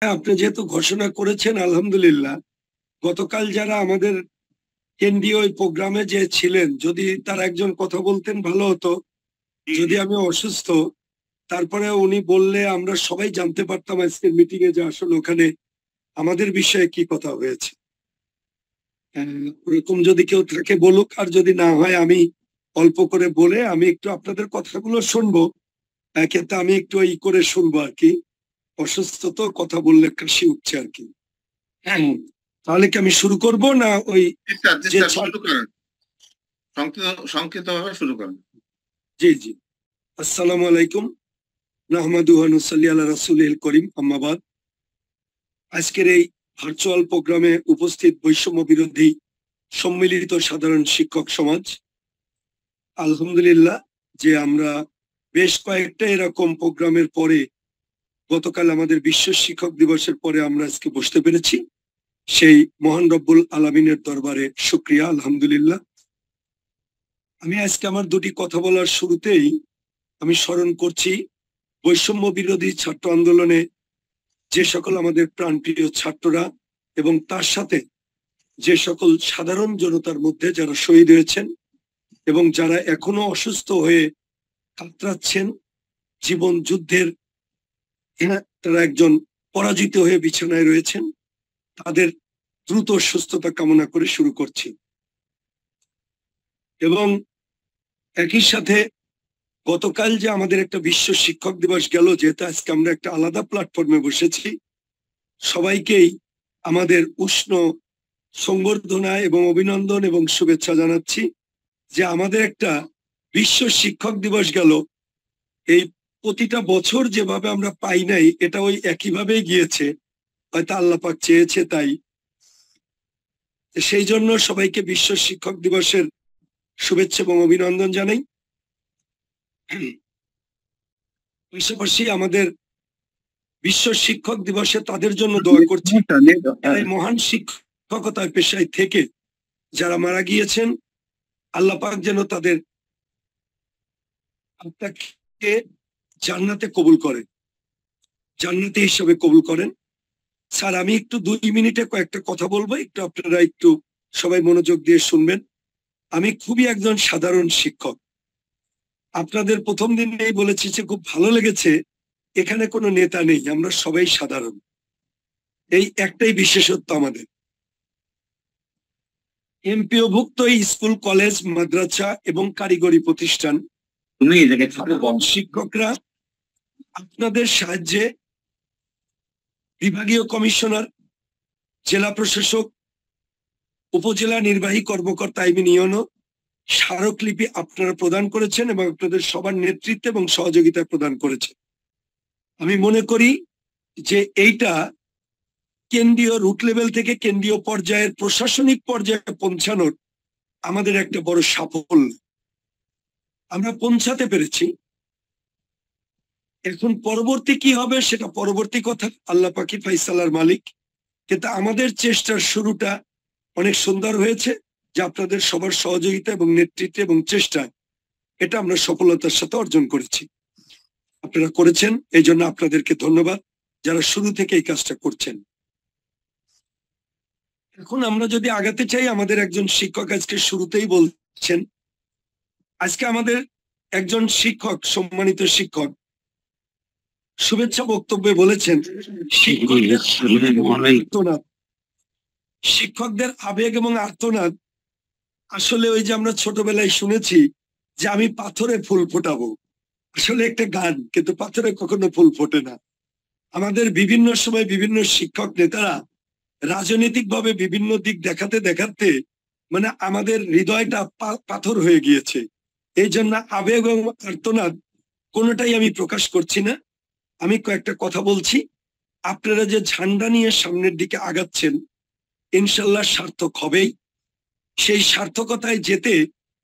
আপনি যেহেতু ঘোষণা করেছেন আলহামদুলিল্লাহ, গতকাল যারা আমাদের কেন্দ্রীয় ওই প্রোগ্রামে যে ছিলেন, যদি তার একজন কথা বলতেন ভালো হতো। যদি আমি অসুস্থ, তারপরে উনি বললে আমরা সবাই জানতে পারতাম আজকের মিটিং এ যে আসলে ওখানে আমাদের বিষয়ে কি কথা হয়েছে। ওরকম যদি কেউ থাকে বলুক, আর যদি না হয় আমি অল্প করে বলে আমি একটু আপনাদের কথাগুলো শুনবো। কিন্তু আমি একটু ই করে শুনবো আর কি। অসুস্থ তো, কথা বললে কাশি উঠছে আর কি। হ্যাঁ, তাহলে কি আমি শুরু করব না ওই যে শুরু করেন। সংক্ষিপ্ত ভাবে শুরু করেন। জি জি। আসসালামু আলাইকুম। নাহমাদুহু ওয়া নুসাল্লি আলা রাসূলিল করিম, আম্মা বাদ। আজকের এই ভার্চুয়াল প্রোগ্রামে উপস্থিত বৈষম্য বিরোধী সম্মিলিত সাধারণ শিক্ষক সমাজ, আলহামদুলিল্লাহ যে আমরা বেশ কয়েকটা এরকম প্রোগ্রামের পরে গতকাল আমাদের বিশ্ব শিক্ষক দিবসের পরে আমরা আজকে বসতে পেরেছি। সেই মহান রব্বুল আলামিনের দরবারে শুকরিয়া, আলহামদুলিল্লাহ। আমি আজকে আমার দুটি কথা বলার শুরুতেই আমি স্মরণ করছি বৈষম্য বিরোধী ছাত্র আন্দোলনে যে সকল আমাদের প্রাণপ্রিয় ছাত্ররা এবং তার সাথে যে সকল সাধারণ জনতার মধ্যে যারা শহীদ হয়েছেন এবং যারা এখনো অসুস্থ হয়ে কাতরাচ্ছেন, জীবন যুদ্ধের তারা একজন পরাজিত হয়ে বিছানায় রয়েছেন, তাদের দ্রুত সুস্থতা কামনা করে শুরু করছি। এবং একই সাথে গতকাল যে আমাদের একটা বিশ্ব শিক্ষক দিবস গেল, যেহেতু আজকে আমরা একটা আলাদা প্ল্যাটফর্মে বসেছি, সবাইকেই আমাদের উষ্ণ সংবর্ধনা এবং অভিনন্দন এবং শুভেচ্ছা জানাচ্ছি যে আমাদের একটা বিশ্ব শিক্ষক দিবস গেল। এই প্রতিটা বছর যেভাবে আমরা পাই নাই, এটা ওই একইভাবেই গিয়েছে, হয়তো আল্লাহ পাক চেয়েছে তাই। সেই জন্য সবাইকে বিশ্ব শিক্ষক দিবসের শুভেচ্ছা এবং অভিনন্দন জানাই। পাশাপাশি আমাদের বিশ্ব শিক্ষক দিবসে তাদের জন্য দোয়া করছি, এই মহান শিক্ষকতার পেশায় থেকে যারা মারা গিয়েছেন, আল্লাহ পাক যেন তাদের আত্মাকে জান্নাতে কবুল করেন, জান্নাতি হিসাবে কবুল করেন। স্যার, আমি একটু 2 মিনিটে কয়েকটা কথা বলবো, একটু আপনারা একটু সবাই মনোযোগ দিয়ে শুনবেন। আমি খুবই একজন সাধারণ শিক্ষক। আপনাদের প্রথম দিনেই বলেছি যে খুব ভালো লেগেছে, এখানে কোনো নেতা নেই, আমরা সবাই সাধারণ। এই একটাই বিশেষত্ব আমাদের। এমপিওভুক্ত স্কুল, কলেজ, মাদ্রাসা এবং কারিগরি প্রতিষ্ঠান শিক্ষকরা আপনাদের সাহায্যে বিভাগীয় কমিশনার, জেলা প্রশাসক, উপজেলা নির্বাহী কর্মকর্তা আইবিন ইউনো স্মারকলিপি আপনারা প্রদান করেছেন এবং আপনাদের সবার নেতৃত্বে এবং সহযোগিতা প্রদান করেছেন। আমি মনে করি যে এইটা কেন্দ্রীয় রুট লেভেল থেকে কেন্দ্রীয় পর্যায়ের প্রশাসনিক পর্যায়ে পৌঁছানোর আমাদের একটা বড় সাফল্য। আমরা পৌঁছাতে পেরেছি। এখন পরবর্তী কি হবে সেটা পরবর্তী কথা, আল্লাহ পাকি ফাইসালার মালিক। কিন্তু আমাদের চেষ্টার শুরুটা অনেক সুন্দর হয়েছে, যে আপনাদের সবার সহযোগিতা এবং নেতৃত্বে এবং চেষ্টায় এটা আমরা সফলতার সাথে অর্জন করেছি। আপনারা করেছেন, এই জন্য আপনাদেরকে ধন্যবাদ যারা শুরু থেকে এই কাজটা করছেন। এখন আমরা যদি আগাতে চাই, আমাদের একজন শিক্ষক আজকে শুরুতেই বলছেন, আজকে আমাদের একজন শিক্ষক, সম্মানিত শিক্ষক শুভেচ্ছা বক্তব্যে বলেছেন শিক্ষকদের আবেগ এবং আর্তনাদ আসলে ওই যে আমরা ছোটবেলায় শুনেছি যে আমি পাথরে ফুল ফোটাবো, আসলে একটা গান, কিন্তু পাথরে কখনো ফুল ফোটে না। আমাদের বিভিন্ন সময় বিভিন্ন শিক্ষক নেতারা রাজনৈতিক ভাবে বিভিন্ন দিক দেখাতে দেখাতে মানে আমাদের হৃদয়টা পাথর হয়ে গিয়েছে। এই জন্য আবেগ এবং আর্তনাদ কোনোটাই আমি প্রকাশ করছি না। আমি কয়েকটা কথা বলছি। আপনারা যে ঝান্ডা নিয়ে সামনের দিকে আগাচ্ছেন, ইনশাল্লাহ সার্থক হবেই। সেই সার্থকতায় যেতে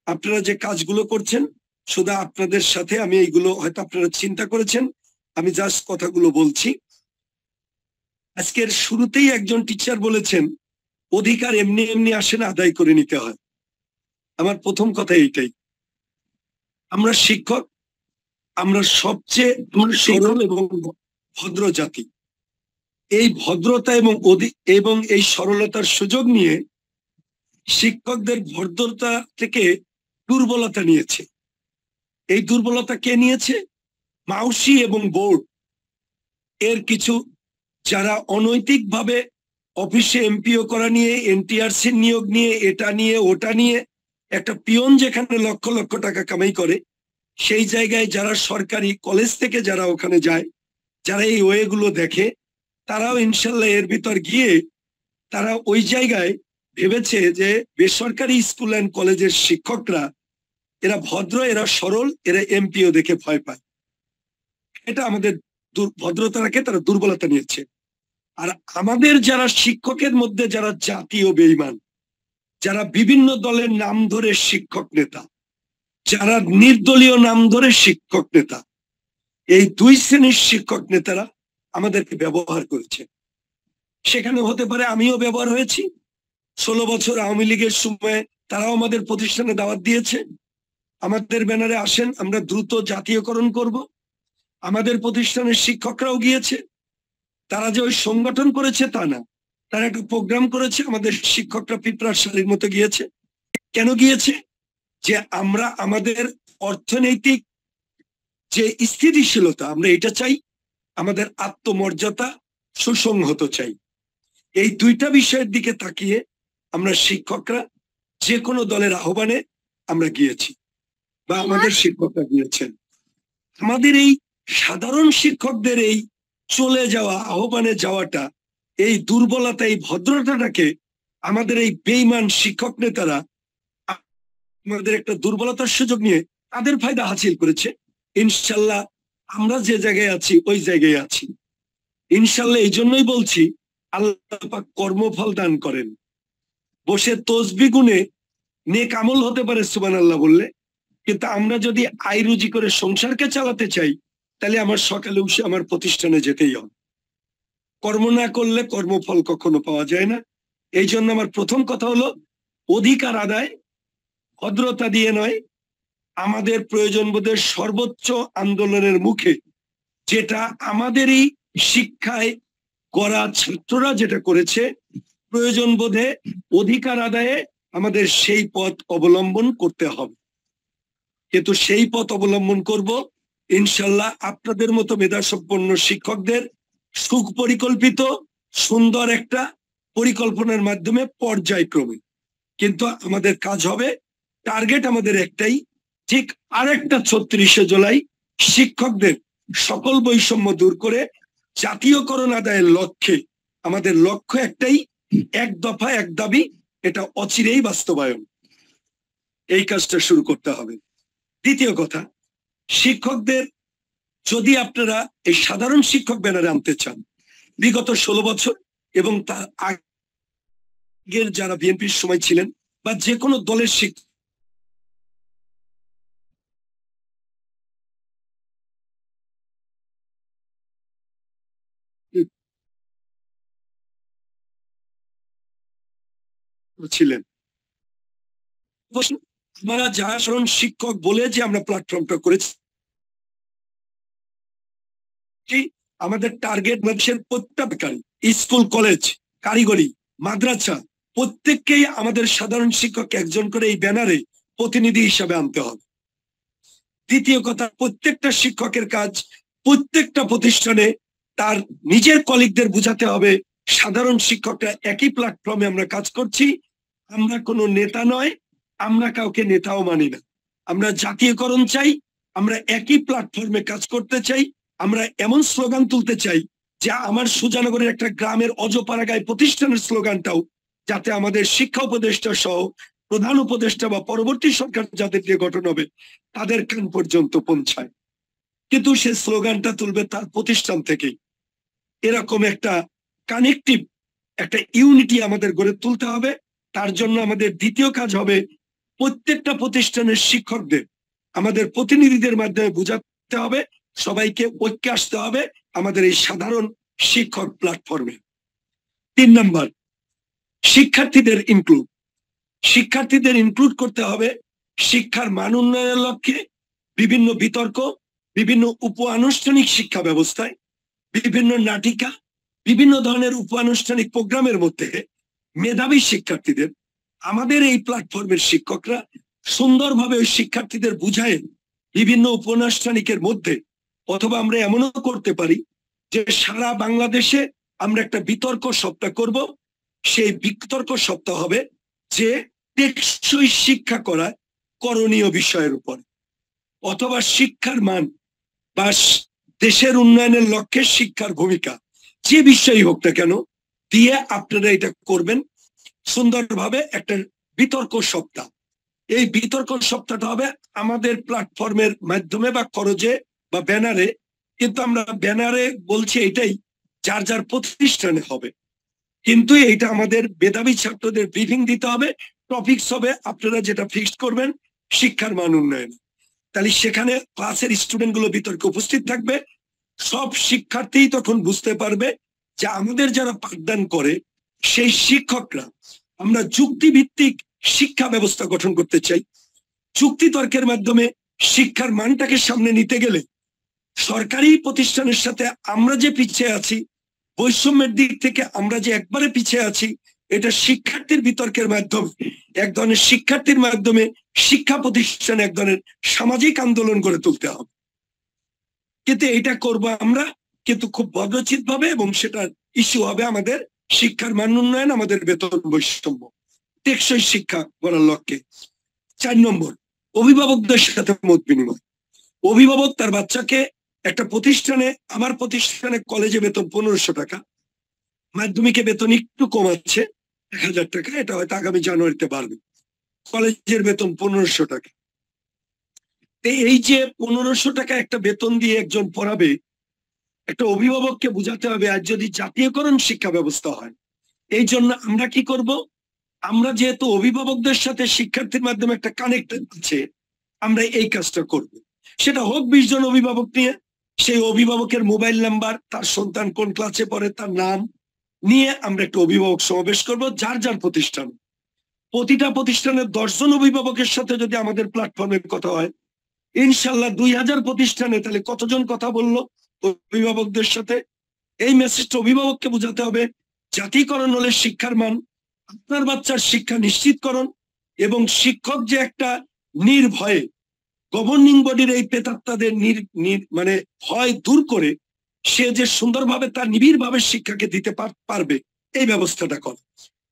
আপনারা যে কাজগুলো করছেন, শুধু আপনাদের সাথে আমি এইগুলো হয়তো আপনারা চিন্তা করেছেন, আমি জাস্ট কথাগুলো বলছি। আজকের শুরুতেই একজন টিচার বলেছেন অধিকার এমনি এমনি আসে না, আদায় করে নিতে হয়। আমার প্রথম কথা এইটাই। আমরা শিক্ষক, আমরা সবচেয়ে সরল এবং ভদ্র জাতি। এই ভদ্রতা এবং এই সরলতার সুযোগ নিয়ে শিক্ষকদের ভদ্রতা থেকে দুর্বলতা নিয়েছে। এই দুর্বলতা কে নিয়েছে? মাউসি এবং বোর্ড এর কিছু যারা অনৈতিকভাবে অফিসে এমপিও করা নিয়ে, এনটিআরসি নিয়োগ নিয়ে, এটা নিয়ে ওটা নিয়ে, একটা পিয়ন যেখানে লক্ষ লক্ষ টাকা কামাই করে, সেই জায়গায় যারা সরকারি কলেজ থেকে যারা ওখানে যায়, যারা এই ওয়েগুলো দেখে, তারাও ইনশাল্লাহ এর ভিতর গিয়ে তারা ওই জায়গায় ভেবেছে যে বেসরকারি স্কুল অ্যান্ড কলেজের শিক্ষকরা এরা ভদ্র, এরা সরল, এরা এমপিও দেখে ভয় পায়। এটা আমাদের ভদ্রতাকে তারা দুর্বলতা নিয়েছে। আর আমাদের যারা শিক্ষকের মধ্যে যারা জাতীয় বেঈমান, যারা বিভিন্ন দলের নাম ধরে শিক্ষক নেতা, যারা নির্দলীয় নাম ধরে শিক্ষক নেতা, এই দুই শ্রেণীর শিক্ষক নেতারা আমাদেরকে ব্যবহার করেছে। সেখানে হতে পারে আমিও ব্যবহার হয়েছি। 16 বছর আওয়ামী লীগের সময় তারাও আমাদের প্রতিষ্ঠানে দাওয়াত দিয়েছে, আমাদের ব্যানারে আসেন, আমরা দ্রুত জাতীয়করণ করব। আমাদের প্রতিষ্ঠানের শিক্ষকরাও গিয়েছে। তারা যে ওই সংগঠন করেছে তা না, তারা একটা প্রোগ্রাম করেছে, আমাদের শিক্ষকরা পিঁপড়ার শাড়ির মতো গিয়েছে। কেন গিয়েছে? যে আমরা আমাদের অর্থনৈতিক যে স্থিতিশীলতা, আমরা এটা চাই, আমাদের আত্মমর্যাদা সুসংহত চাই। এই দুইটা বিষয়ের দিকে তাকিয়ে আমরা শিক্ষকরা যে কোনো দলের আহ্বানে আমরা গিয়েছি বা আমাদের শিক্ষকরা গিয়েছেন। আমাদের এই সাধারণ শিক্ষকদের এই চলে যাওয়া, আহ্বানে যাওয়াটা, এই দুর্বলতা, এই ভদ্রতাটাকে আমাদের এই বেঈমান শিক্ষক নেতারা আমাদের একটা দুর্বলতার সুযোগ নিয়ে তাদের ফায়দা হাসিল করেছে। ইনশাল্লাহ আমরা যে জায়গায় আছি ওই জায়গায় আছি ইনশাল্লাহ। এই জন্যই বলছি আল্লাহ পাক কর্মফল দান করেন। বসে তসবিহ গুনে নেক আমল হতে পারে সুবহানাল্লাহ বললে, কিন্তু আমরা যদি আয় রুজি করে সংসারকে চালাতে চাই, তাহলে আমার সকালে উঠে আমার প্রতিষ্ঠানে যেতেই হবে। কর্ম না করলে কর্মফল কখনো পাওয়া যায় না। এই জন্য আমার প্রথম কথা হলো অধিকার আদায় ভদ্রতা দিয়ে নয়, আমাদের প্রয়োজন বোধের সর্বোচ্চ আন্দোলনের মুখে, যেটা আমাদেরই শিক্ষায় গড়া ছাত্ররা যেটা করেছে, প্রয়োজন বোধে অধিকার আদায়ে আমাদের সেই পথ অবলম্বন করতে হবে। কিন্তু সেই পথ অবলম্বন করব ইনশাল্লাহ আপনাদের মতো মেধাসম্পন্ন শিক্ষকদের সুপরিকল্পিত সুন্দর একটা পরিকল্পনার মাধ্যমে পর্যায়ক্রমে। কিন্তু আমাদের কাজ হবে, টার্গেট আমাদের একটাই, ঠিক আরেকটা 36শে জুলাই শিক্ষকদের সকল বৈষম্য দূর করে জাতীয়করণ আদায়ের লক্ষ্যে আমাদের লক্ষ্য একটাই, এক দফা এক দাবি, এটা অচিরেই বাস্তবায়ন। এই কাজটা শুরু করতে হবে। দ্বিতীয় কথা, শিক্ষকদের যদি আপনারা এই সাধারণ শিক্ষক ব্যানারে আনতে চান, বিগত 16 বছর এবং তার আগের যারা বিএনপির সময় ছিলেন বা যে কোনো দলের শিক্ষক ছিলেন, আমরা যারা সাধারণ শিক্ষক বলে যে আমরা প্ল্যাটফর্মটা করেছি, আমাদের টার্গেট মানুষের প্রত্যেকটা স্কুল, কলেজ, কারিগরি, মাদ্রাসা প্রত্যেককেই আমাদের সাধারণ শিক্ষক একজন করে এই ব্যানারে প্রতিনিধি হিসাবে আনতে হবে। দ্বিতীয় কথা, প্রত্যেকটা শিক্ষকের কাজ প্রত্যেকটা প্রতিষ্ঠানে তার নিজের কলিগদের বুঝাতে হবে সাধারণ শিক্ষকরা একই প্ল্যাটফর্মে আমরা কাজ করছি, আমরা কোনো নেতা নয়, আমরা কাউকে নেতাও মানি না, আমরা জাতীয়করণ চাই, আমরা একই প্ল্যাটফর্মে কাজ করতে চাই। আমরা এমন স্লোগান তুলতে চাই যে আমার সুজানগরের একটা গ্রামের অজপাড়াগায় প্রতিষ্ঠানের স্লোগানটাও যাতে আমাদের শিক্ষা উপদেষ্টা সহ প্রধান উপদেষ্টা বা পরবর্তী সরকার যাদের দিয়ে গঠন হবে তাদের কান পর্যন্ত পৌঁছায়। কিন্তু সে স্লোগানটা তুলবে তার প্রতিষ্ঠান থেকেই। এরকম একটা কানেকটিভ একটা ইউনিটি আমাদের গড়ে তুলতে হবে। তার জন্য আমাদের দ্বিতীয় কাজ হবে প্রত্যেকটা প্রতিষ্ঠানের শিক্ষকদের আমাদের প্রতিনিধিদের মাধ্যমে বুঝাতে হবে, সবাইকে ঐক্যে আসতে হবে আমাদের এই সাধারণ শিক্ষক প্ল্যাটফর্মে। 3 নাম্বার, শিক্ষার্থীদের ইনক্লুড করতে হবে শিক্ষার মান উন্নয়নের লক্ষ্যে বিভিন্ন বিতর্ক, বিভিন্ন উপ আনুষ্ঠানিক শিক্ষা ব্যবস্থায়, বিভিন্ন নাটিকা, বিভিন্ন ধরনের উপানুষ্ঠানিক প্রোগ্রামের মধ্যে মেধাবী শিক্ষার্থীদের আমাদের এই প্ল্যাটফর্মের শিক্ষকরা সুন্দরভাবে ওই শিক্ষার্থীদের বুঝায় বিভিন্ন উপানুষ্ঠানিকের মধ্যে, অথবা আমরা এমনও করতে পারি যে সারা বাংলাদেশে আমরা একটা বিতর্ক সপ্তাহ করব। সেই বিতর্ক সপ্তাহ হবে যে টেকসই শিক্ষা করা করণীয় বিষয়ের উপর, অথবা শিক্ষার মান বা দেশের উন্নয়নের লক্ষ্যে শিক্ষার ভূমিকা, যে বিষয়ই হোক না কেন দিয়ে আপনারা এটা করবেন সুন্দরভাবে একটা বিতর্ক সপ্তাহ। এই বিতর্ক সপ্তাহটা হবে আমাদের প্ল্যাটফর্মের মাধ্যমে বা খরচে বা ব্যানারে, কিন্তু আমরা ব্যানারে বলছি এটাই যার যার প্রতিষ্ঠানে হবে, কিন্তু এইটা আমাদের মেধাবী ছাত্রদের ব্রিফিং দিতে হবে। টপিকস হবে আপনারা যেটা ফিক্সড করবেন শিক্ষার মান উন্নয়ন। তাহলে সেখানে ক্লাসের স্টুডেন্ট গুলো বিতর্কে উপস্থিত থাকবে। সব শিক্ষার্থী তখন বুঝতে পারবে যে আমাদের যারা পাঠদান করে সেই শিক্ষকরা, আমরা যুক্তিভিত্তিক শিক্ষা ব্যবস্থা গঠন করতে চাই। যুক্তিতর্কের মাধ্যমে শিক্ষার মানটাকে সামনে নিতে গেলে সরকারি প্রতিষ্ঠানের সাথে আমরা যে পিছিয়ে আছি, বৈষম্যের দিক থেকে আমরা যে একবারে পিছিয়ে আছি, এটা শিক্ষার্থীর বিতর্কের মাধ্যমে, এক ধরনের শিক্ষার্থীর মাধ্যমে শিক্ষা প্রতিষ্ঠানে এক ধরনের সামাজিক আন্দোলন গড়ে তুলতে হবে। কিন্তু এটা করব আমরা, কিন্তু খুব বর্ণচিত ভাবে, এবং সেটার ইস্যু হবে আমাদের শিক্ষার মান উন্নয়ন, আমাদের বেতন বৈষম্য, টেকসই শিক্ষা করার লক্ষ্যে। 4 নম্বর, অভিভাবকদের সাথে মত বিনিময়। অভিভাবক তার বাচ্চাকে একটা প্রতিষ্ঠানে, আমার প্রতিষ্ঠানে কলেজে বেতন 1500 টাকা, মাধ্যমিকে বেতন একটু কমাচ্ছে 1000 টাকা, এটা হয়তো আগামী জানুয়ারিতে বাড়বে। কলেজের বেতন 1500 টাকা। এই যে 1500 টাকা একটা বেতন দিয়ে একজন পড়াবে, একটা অভিভাবককে বুঝাতে হবে আর যদি জাতীয়করণ শিক্ষা ব্যবস্থা হয়। এই জন্য আমরা কি করব, আমরা যেহেতু অভিভাবকদের সাথে শিক্ষার্থীর মাধ্যমে একটা কানেক্ট আছে, আমরা এই কাজটা করব। সেটা হোক 20 জন অভিভাবক নিয়ে, সেই অভিভাবকের মোবাইল নাম্বার, তার সন্তান কোন ক্লাসে পড়ে তার নাম নিয়ে আমরা একটা অভিভাবক সমাবেশ করব যার যার প্রতিষ্ঠান। প্রতিটা প্রতিষ্ঠানের 10 জন অভিভাবকের সাথে যদি আমাদের প্ল্যাটফর্মের কথা হয়, ইনশাল্লাহ 2000 প্রতিষ্ঠানে তাহলে কতজন কথা বললো অভিভাবকদের সাথে। এই মেসেজটা অভিভাবককে বোঝাতে হবে, জাতীয়করণ হলে শিক্ষার মান, আপনার বাচ্চার শিক্ষা নিশ্চিতকরণ, এবং শিক্ষক যে একটা নির্ভয়ে গভর্নিং বডির এই প্রেতাত্মাদের মানে ভয় দূর করে সে যে সুন্দরভাবে তার নিবিড়ভাবে শিক্ষাকে দিতে পারবে, এই ব্যবস্থাটা কর।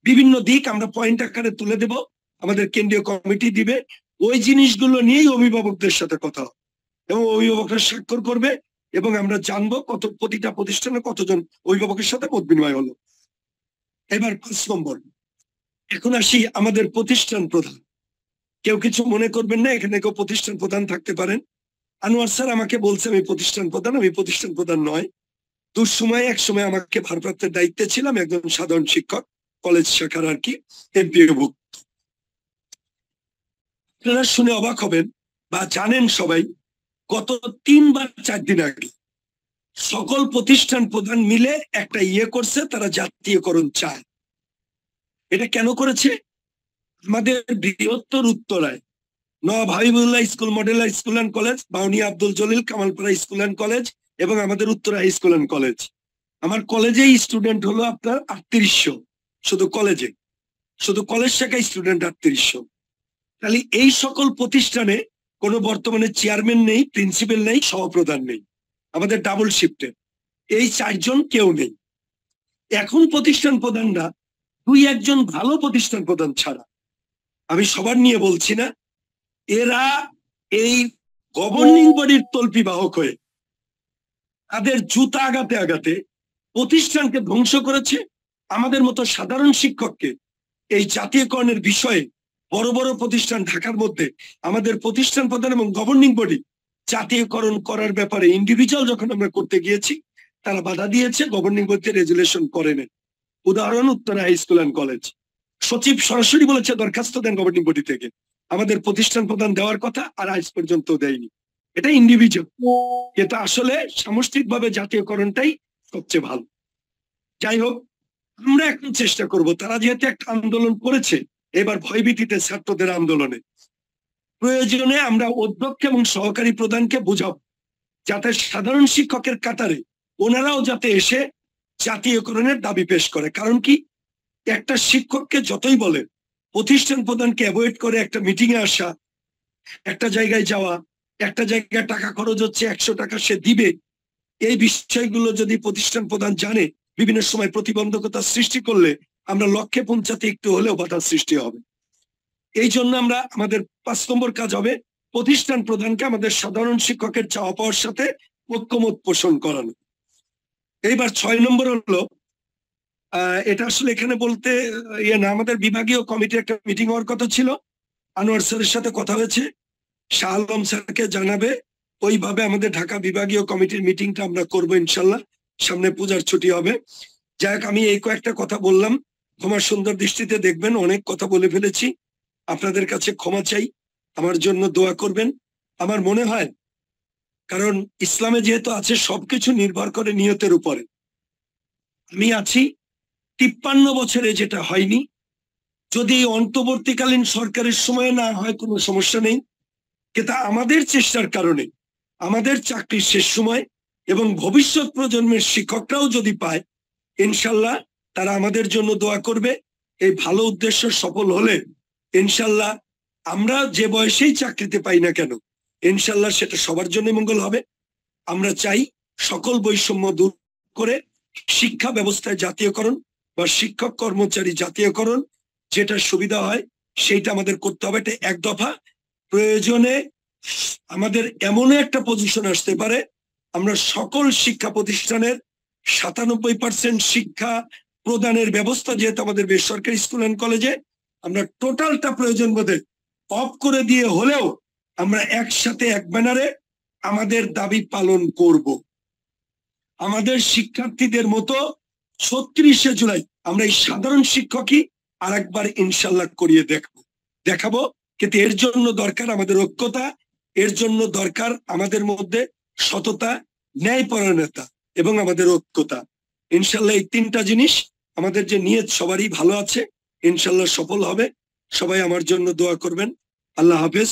বিভিন্ন দিক আমরা পয়েন্ট আকারে তুলে দেব, আমাদের কেন্দ্রীয় কমিটি দিবে, ওই জিনিসগুলো নিয়েই অভিভাবকদের সাথে কথা হবে এবং অভিভাবকরা স্বাক্ষর করবে, এবং আমরা জানবো কত প্রতিটা প্রতিষ্ঠানে কতজন অভিভাবকের সাথে মত বিনিময় হলো। এবার 5 নম্বর, এখন আসি আমাদের প্রতিষ্ঠান প্রধান। কেউ কিছু মনে করবেন না, এখানে কেউ প্রতিষ্ঠান প্রধান থাকতে পারেন। আনোয়ার স্যার আমাকে বলছে আমি প্রতিষ্ঠান প্রধান, আমি প্রতিষ্ঠান প্রধান নয়। দুঃসময়ে এক সময় আমাকে ভারপ্রাপ্তের দায়িত্বে ছিলাম, একজন সাধারণ শিক্ষক, কলেজ শাখার আর কি, এমপিওভুক্ত। আপনারা শুনে অবাক হবেন বা জানেন সবাই, গত 3 বা 4 দিন আগে সকল প্রতিষ্ঠান প্রধান মিলে একটা করছে, তারা জাতীয়করণ চায়। এটা কেন করেছে? আমাদের বৃহত্তর উত্তরায় Nawab Habibullah school, model school and college, Bauniya Abdul Jalil, Kamalpara school and college, এবং আমাদের উত্তরা স্কুল অ্যান্ড কলেজ। আমার কলেজেই স্টুডেন্ট হলো আপনার 3800, শুধু কলেজে, শুধু কলেজ শাখায় স্টুডেন্ট 3800। তাহলে এই সকল প্রতিষ্ঠানে কোনো বর্তমানে চেয়ারম্যান নেই, প্রিন্সিপাল নেই, সহপ্রধান নেই, আমাদের ডাবল শিফটে এই 4 জন কেউ নেই। এখন প্রতিষ্ঠান প্রধানরা 2-1 জন ভালো প্রতিষ্ঠান প্রধান ছাড়া, আমি সবার নিয়ে বলছি না, এরা এই গভর্নিং বডির তল্পি বাহক হয়ে তাদের জুতা আগাতে আগাতে প্রতিষ্ঠানকে ধ্বংস করেছে। আমাদের মতো সাধারণ শিক্ষককে এই জাতীয়করণের বিষয়ে বড় বড় প্রতিষ্ঠান ঢাকার মধ্যে আমাদের প্রতিষ্ঠান প্রধান এবং গভর্নিং বডি জাতীয়করণ করার ব্যাপারে ইন্ডিভিজুয়াল যখন আমরা করতে গিয়েছি, তারা বাধা দিয়েছে, গভর্নিং বডিতে রেজুলেশন করে নেন। উদাহরণ Uttara high school and college, সচিব সরাসরি বলেছে দরখাস্ত দেন গভর্নিং বডি থেকে, আমাদের প্রতিষ্ঠান প্রধান দেওয়ার কথা, আর আজ পর্যন্ত দেয়নি। এটা ইন্ডিভিজুয়াল, এটা আসলে সামষ্টিকভাবে জাতীয়করণটাই সবচেয়ে ভালো। যাই হোক, আমরা এখন চেষ্টা করব, তারা যেহেতু একটা আন্দোলন করেছে, এবার ভয়ভীতিতে ছাত্রদের আন্দোলনে প্রয়োজনে আমরা অধ্যক্ষ এবং সহকারী প্রধানকে বুঝাবো, যাতে সাধারণ শিক্ষকের কাতারে ওনারাও যাতে এসে জাতীয়করণের দাবি পেশ করে। কারণ কি, একটা শিক্ষককে যতই বলেন প্রতিষ্ঠান প্রধানকে অ্যাভয়েড করে একটা মিটিং এ আসা, একটা জায়গায় যাওয়া, একটা জায়গায় টাকা খরচ হচ্ছে 100 টাকা সে দিবে, এই বিষয়গুলো যদি প্রতিষ্ঠান প্রধান জানে, বিভিন্ন সময় প্রতিবন্ধকতা সৃষ্টি করলে আমরা লক্ষ্যে পৌঁছাতে একটু হলেও বাধার সৃষ্টি হবে। এই জন্য আমরা আমাদের 5 নম্বর কাজ হবে প্রতিষ্ঠান প্রধানকে আমাদের সাধারণ শিক্ষকের চাওয়া পাওয়ার সাথে ঐক্যমত পোষণ করানো। এইবার 6 নম্বর হলো, এটা আসলে এখানে বলতে ইয়ে না, আমাদের বিভাগীয় কমিটির একটা মিটিং হওয়ার কথা ছিল, আনোয়ার স্যারের সাথে কথা হয়েছে, শাহ আলম স্যারকে জানাবে, ওইভাবে আমাদের ঢাকা বিভাগীয় কমিটির মিটিংটা আমরা করবো ইনশাল্লাহ। সামনে পূজার ছুটি হবে। যাই হোক, আমি এই কয়েকটা কথা বললাম, ক্ষমা সুন্দর দৃষ্টিতে দেখবেন, অনেক কথা বলে ফেলেছি, আপনাদের কাছে ক্ষমা চাই, আমার জন্য দোয়া করবেন। আমার মনে হয়, কারণ ইসলামে যেহেতু আছে সবকিছু নির্ভর করে নিয়তের উপরে। আমি আছি 53 বছরে, যেটা হয়নি, যদি অন্তর্বর্তীকালীন সরকারের সময় না হয় কোনো সমস্যা নেই, কিন্তু আমাদের চেষ্টার কারণে আমাদের চাকরির শেষ সময় এবং ভবিষ্যৎ প্রজন্মের শিক্ষকরাও যদি পায়, ইনশাল্লাহ তারা আমাদের জন্য দোয়া করবে। এই ভালো উদ্দেশ্য সফল হলে ইনশাল্লাহ আমরা যে বয়সেই চাকরিতে পাই না কেন, ইনশাল্লাহ সেটা সবার জন্য মঙ্গল হবে। আমরা চাই সকল বৈষম্য দূর করে শিক্ষা ব্যবস্থায় জাতীয়করণ বা শিক্ষক কর্মচারী জাতীয়করণ, যেটা সুবিধা হয় সেইটা আমাদের করতে হবে। এটা এক দফা। প্রয়োজনে আমাদের এমন একটা পজিশন আসতে পারে, আমরা সকল শিক্ষা প্রতিষ্ঠানের 97% শিক্ষা প্রদানের ব্যবস্থা, যেহেতু আমাদের বেসরকারি স্কুল অ্যান্ড কলেজে, আমরা টোটালটা প্রয়োজন বোধে অফ করে দিয়ে হলেও আমরা একসাথে এক ব্যানারে আমাদের দাবি পালন করব। আমাদের শিক্ষার্থীদের মতো 36শে জুলাই আমরা এই সাধারণ শিক্ষকই আরেকবার ইনশাল্লাহ করিয়ে দেখাবো। কিন্তু এর জন্য দরকার আমাদের ঐক্যতা, এর জন্য দরকার আমাদের মধ্যে সততা, ন্যায়পরায়ণতা এবং আমাদের ঐক্যতা। ইনশাল্লাহ এই 3টা জিনিস, আমাদের যে নিয়ত সবারই ভালো আছে, ইনশাল্লাহ সফল হবে। সবাই আমার জন্য দোয়া করবেন। আল্লাহ হাফেজ।